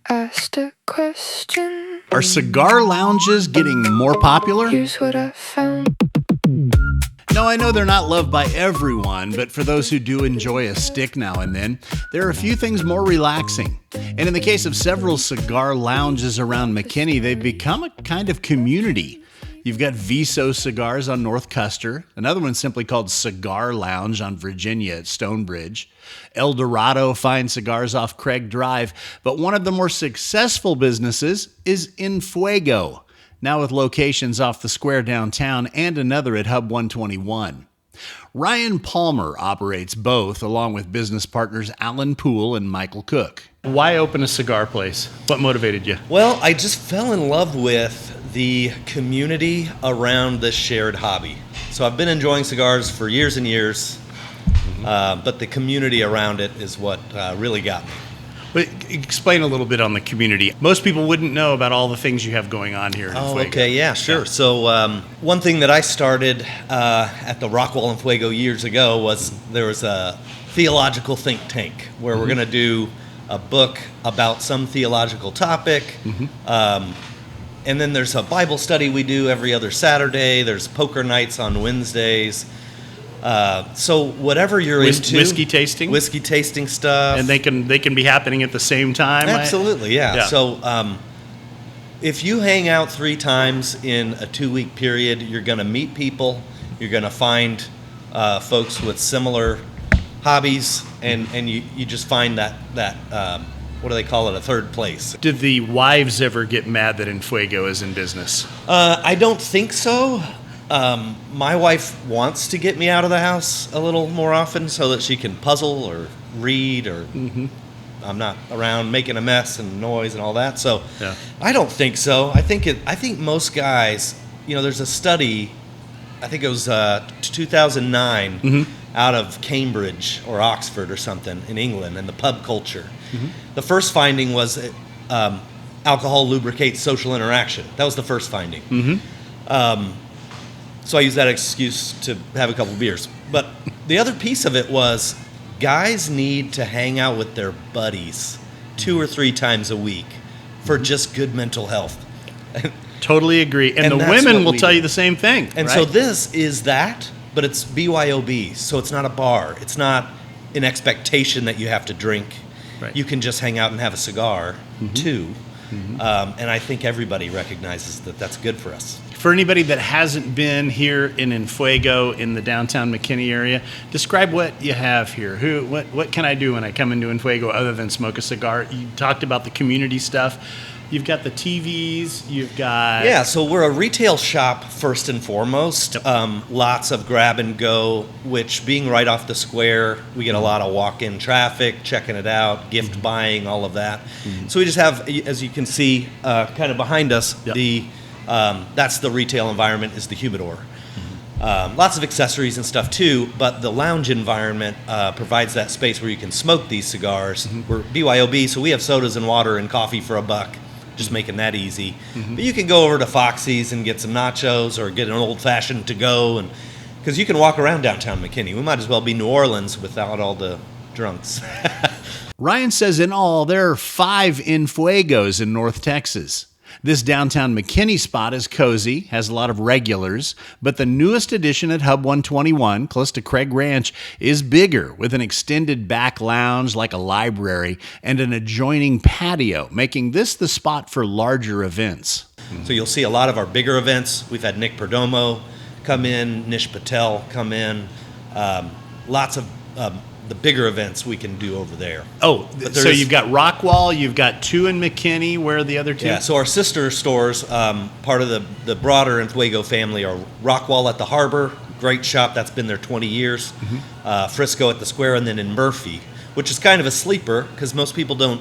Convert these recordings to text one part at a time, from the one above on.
Asked a question. Are cigar lounges getting more popular? Here's what I found. No, I know they're not loved by everyone, but for those who do enjoy a stick now and then, there are a few things more relaxing. And in the case of several cigar lounges around McKinney, they've become a kind of community. You've got Viso Cigars on North Custer, another one simply called Cigar Lounge on Virginia at Stonebridge. El Dorado Fine Cigars off Craig Drive, but one of the more successful businesses is in Fuego, now with locations off the square downtown and another at Hub 121. Ryan Palmer operates both, along with business partners Alan Poole and Michael Cook. Why open a cigar place? What motivated you? Well, I just fell in love with the community around this shared hobby. So I've been enjoying cigars for years and years, but the community around it is what really got me. But explain a little bit on the community. Most people wouldn't know about all the things you have going on here in Fuego. Okay, yeah, sure. Yeah. So one thing that I started at the Rockwall and Fuego years ago was there was a theological think tank where we're going to do a book about some theological topic. And then there's a Bible study we do every other Saturday. There's poker nights on Wednesdays. So whatever you're into, whiskey tasting stuff, and they can be happening at the same time. Absolutely, yeah. So if you hang out 3 times in a 2-week period, you're going to meet people. You're going to find folks with similar hobbies, and you just find that what do they call it? A third place. Did the wives ever get mad that Fuego is in business? I don't think so. My wife wants to get me out of the house a little more often so that she can puzzle or read, or I'm not around making a mess and noise and all that. So I don't think so. I think most guys, there's a study, I think it was 2009, out of Cambridge or Oxford or something in England, and the pub culture. The first finding was alcohol lubricates social interaction. That was the first finding. So I used that excuse to have a couple beers. But the other piece of it was guys need to hang out with their buddies 2 or 3 times a week for just good mental health. Totally agree. And the women will tell you the same thing. And so this is that, but it's BYOB. So it's not a bar. It's not an expectation that you have to drink. Right. You can just hang out and have a cigar, too. And I think everybody recognizes that that's good for us. For anybody that hasn't been here in Fuego in the downtown McKinney area, describe what you have here. What can I do when I come into Fuego other than smoke a cigar? You talked about the community stuff. You've got the TVs. You've got... Yeah, so we're a retail shop first and foremost. Lots of grab and go, which being right off the square, we get a lot of walk-in traffic, checking it out, gift buying, all of that. So we just have, as you can see, kind of behind us, that's the retail environment, is the humidor. Lots of accessories and stuff too, but the lounge environment provides that space where you can smoke these cigars. We're BYOB, so we have sodas and water and coffee for $1, just making that easy. But you can go over to Foxy's and get some nachos or get an old-fashioned to go, and because you can walk around downtown McKinney. We might as well be New Orleans without all the drunks. Ryan says in all, there are 5 Fuegos in North Texas. This downtown McKinney spot is cozy, has a lot of regulars, but the newest addition at Hub 121, close to Craig Ranch, is bigger, with an extended back lounge like a library and an adjoining patio, making this the spot for larger events. So you'll see a lot of our bigger events. We've had Nick Perdomo come in, Nish Patel come in, lots of the bigger events we can do over there. Oh, so you've got Rockwall, you've got 2 in McKinney. Where are the other 2? Yeah, so our sister stores, part of the broader Fuego family, are Rockwall at the Harbor, great shop, that's been there 20 years. Frisco at the Square, and then in Murphy, which is kind of a sleeper because most people don't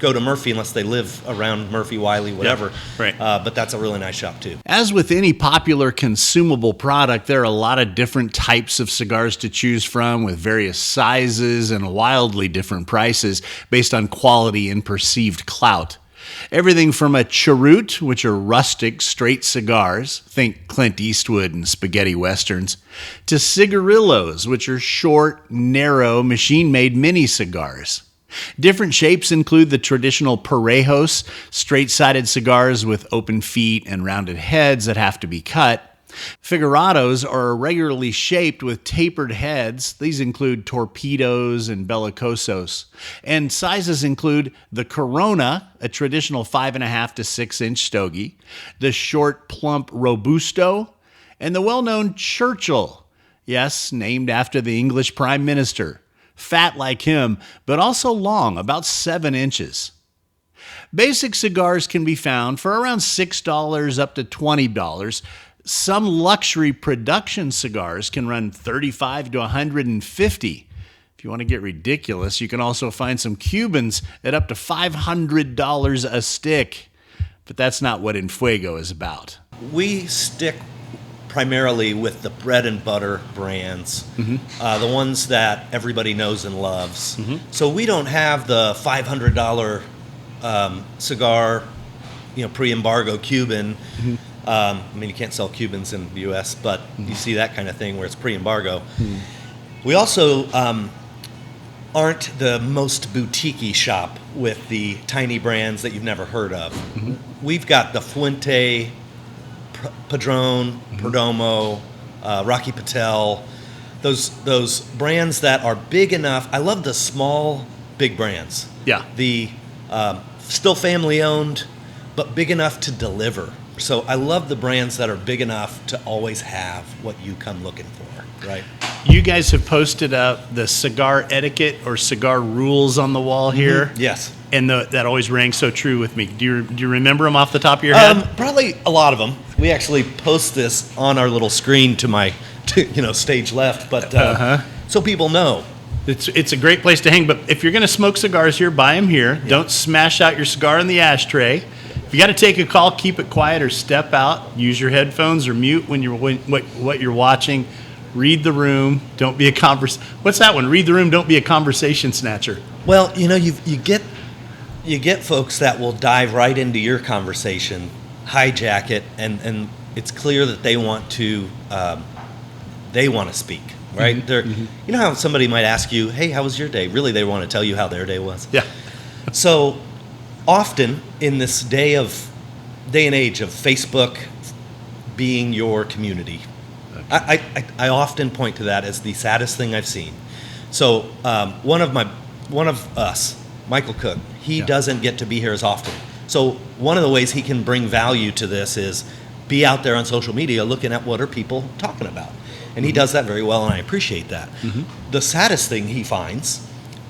go to Murphy unless they live around Murphy, Wiley, whatever. Yeah, right. But that's a really nice shop too. As with any popular consumable product, there are a lot of different types of cigars to choose from with various sizes and wildly different prices based on quality and perceived clout. Everything from a cheroot, which are rustic, straight cigars, think Clint Eastwood and spaghetti westerns, to cigarillos, which are short, narrow, machine-made mini cigars. Different shapes include the traditional parejos, straight-sided cigars with open feet and rounded heads that have to be cut. Figurados are irregularly shaped with tapered heads. These include torpedoes and bellicosos. And sizes include the Corona, a traditional 5.5 to 6 inch stogie, the short, plump Robusto, and the well-known Churchill. Yes, named after the English Prime Minister. Fat like him, but also long, about 7 inches. Basic cigars can be found for around $6 up to $20. Some luxury production cigars can run $35 to $150. If you want to get ridiculous, you can also find some Cubans at up to $500 a stick. But that's not what In Fuego is about. We stick primarily with the bread and butter brands, the ones that everybody knows and loves. So we don't have the $500 cigar, pre-embargo Cuban. I mean, you can't sell Cubans in the U.S., but you see that kind of thing where it's pre-embargo. We also aren't the most boutique-y shop with the tiny brands that you've never heard of. We've got the Fuente, Padron, Perdomo, Rocky Patel, those brands that are big enough. I love the small, big brands. Yeah. The still family-owned, but big enough to deliver. So I love the brands that are big enough to always have what you come looking for, right? You guys have posted up the cigar etiquette or cigar rules on the wall here. Yes. And that always rang so true with me. Do you remember them off the top of your head? Probably a lot of them. We actually post this on our little screen to my, stage left, but so people know. It's a great place to hang, but if you're going to smoke cigars here, buy them here. Yeah. Don't smash out your cigar in the ashtray. If you got to take a call, keep it quiet or step out. Use your headphones or mute when what you're watching. Read the room. Don't be a What's that one? Read the room. Don't be a conversation snatcher. Well, you get folks that will dive right into your conversation, hijack it, and it's clear that they want to speak, right? You know how somebody might ask you, "Hey, how was your day?" Really, they want to tell you how their day was. Yeah. So often in this day and age of Facebook being your community, I often point to that as the saddest thing I've seen. So one of us, Michael Cook, he doesn't get to be here as often. So one of the ways he can bring value to this is be out there on social media looking at what are people talking about. And he does that very well, and I appreciate that. The saddest thing he finds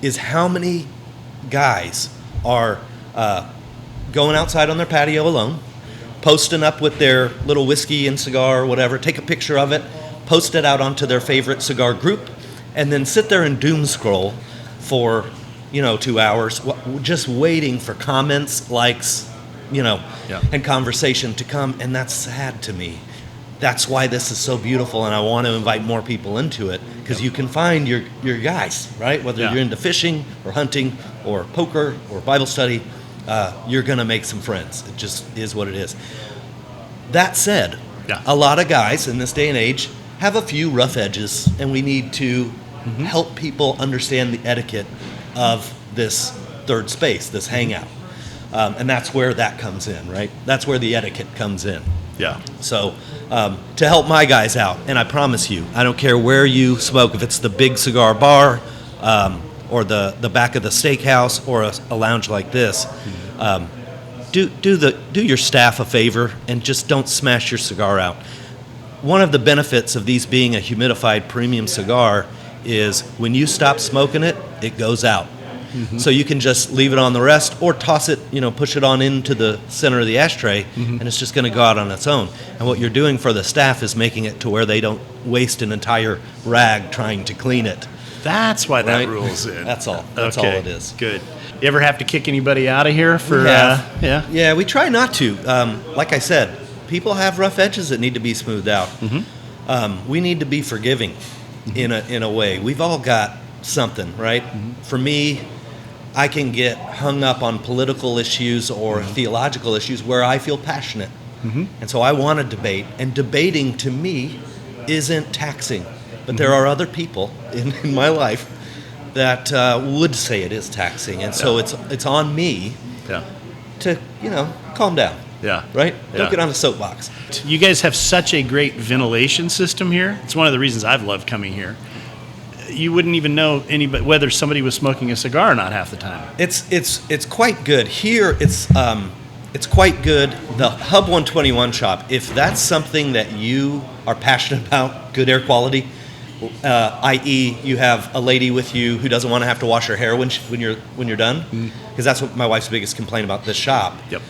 is how many guys are going outside on their patio alone, posting up with their little whiskey and cigar or whatever, take a picture of it, post it out onto their favorite cigar group, and then sit there and doom scroll for 2 hours, just waiting for comments, likes, and conversation to come. And that's sad to me. That's why this is so beautiful, and I want to invite more people into it, because you can find your guys, right? Whether you're into fishing or hunting or poker or Bible study, you're going to make some friends. It just is what it is. That said, a lot of guys in this day and age have a few rough edges, and we need to help people understand the etiquette of this third space, this hangout. And that's where that comes in, right? That's where the etiquette comes in. Yeah. So to help my guys out, and I promise you, I don't care where you smoke, if it's the big cigar bar or the back of the steakhouse or a lounge like this, do your staff a favor and just don't smash your cigar out. One of the benefits of these being a humidified premium cigar is when you stop smoking it, it goes out. So you can just leave it on the rest or toss it, push it on into the center of the ashtray, and it's just going to go out on its own. And what you're doing for the staff is making it to where they don't waste an entire rag trying to clean it. That's why that rule's in. That's all. That's all it is. Good. You ever have to kick anybody out of here for? Yeah, we try not to. Like I said, people have rough edges that need to be smoothed out. We need to be forgiving in a way. We've all got something, right? For me, I can get hung up on political issues or theological issues where I feel passionate. And so I want to debate. And debating to me isn't taxing. But there are other people in my life that would say it is taxing, and so it's on me Yeah. to calm down. Yeah. Right? Yeah. Don't get on a soapbox. You guys have such a great ventilation system here. It's one of the reasons I've loved coming here. You wouldn't even know whether somebody was smoking a cigar or not half the time. It's quite good here. It's quite good. The Hub 121 shop, if that's something that you are passionate about, good air quality, i.e., you have a lady with you who doesn't want to have to wash her hair when you're done, because that's what my wife's biggest complaint about this shop. Yep.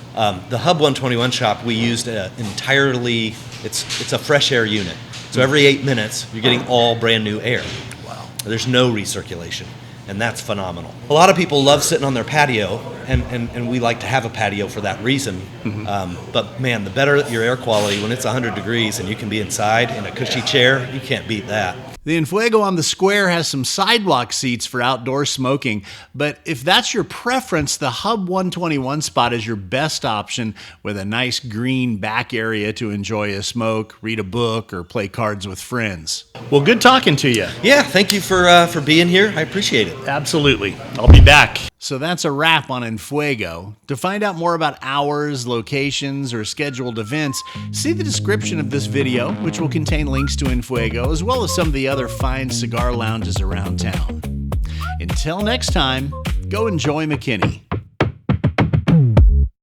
The Hub 121 shop, we used entirely. It's a fresh air unit, so every 8 minutes you're getting all brand new air. Wow. There's no recirculation, and that's phenomenal. A lot of people love sitting on their patio, and we like to have a patio for that reason. But man, the better your air quality when it's 100 degrees and you can be inside in a cushy chair, you can't beat that. The Fuego on the square has some sidewalk seats for outdoor smoking, but if that's your preference, the Hub 121 spot is your best option with a nice green back area to enjoy a smoke, read a book, or play cards with friends. Well, good talking to you. Yeah, thank you for being here. I appreciate it. Absolutely. I'll be back. So that's a wrap on Fuego. To find out more about hours, locations, or scheduled events, see the description of this video, which will contain links to Fuego, as well as some of the other fine cigar lounges around town. Until next time, go enjoy McKinney.